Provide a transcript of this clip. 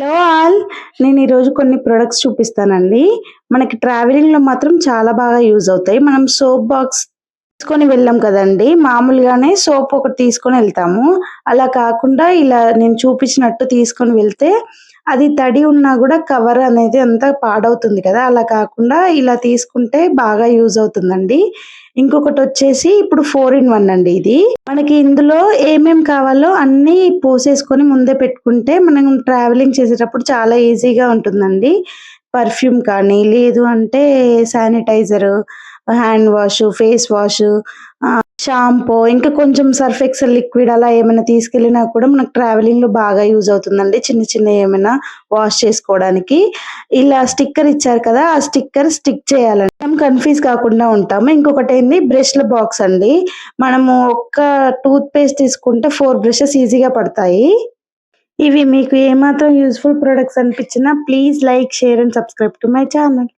Hello all, నేను ఈరోజు కొన్ని ప్రొడక్ట్స్ చూపిస్తానండి. మనకి ట్రావెలింగ్‌లో మాత్రం చాలా బాగా యూజ్ అవుతాయి. మనం సోప్ బాక్స్ తీసుకొని వెళ్ళాం కదండీ! మామూలుగానే సోప్ ఒకటి తీసుకొని వెళ్తాము. అలా కాకుండా ఇలా నేను చూపించినట్టు తీసుకొని వెళ్తే అది తడి ఉన్నా గూడా కవర్ అనేది అంతా పాడవుతుంది కదా! అలా కాకుండా ఇలా తీసుకుంటే బాగా యూజ్ అవుతుందండి. ఇంకొకటొచ్చేసి ఇప్పుడు 4 ఇన్ 1 అండి ఇది. మనకి ఇందులో ఏమేం కావాలో అన్నీ పోసేసుకొని ముందే పెట్టుకుంటే మనం ట్రావెలింగ్ చేసేటప్పుడు చాలా ఈజీగా ఉంటుందండి. పర్ఫ్యూమ్ కానీ, లేదు అంటే sanitiser, hand wash, face wash, shampoo, ఇంకా కొంచెం సర్ఫ్ ఎక్సెల్ లిక్విడ్ అలా ఏమైనా తీసుకెళ్ళినా కూడా మనకు ట్రావెలింగ్‌లో బాగా యూజ్ అవుతుందండి. చిన్న చిన్నయి ఏమైనా వాష్ చేసుకోవడానికి. ఇలా స్టిక్కర్ ఇచ్చారు కదా! ఆ స్టిక్కర్ స్టిక్ చేయాలండి. మనం కన్‌ఫ్యూజ్ కాకుండా ఉంటాము. ఇంకొకటేంది బ్రష్‌ల బాక్స్ అండి. మనము ఒక్క టూత్ పేస్ట్ తీసుకుంటే 4 బ్రషెస్ ఈజీగా పడతాయి. ఇవి మీకు ఏమాత్రం యూజ్‌ఫుల్ ప్రొడక్ట్స్ అనిపించినా please like, share and subscribe to my channel.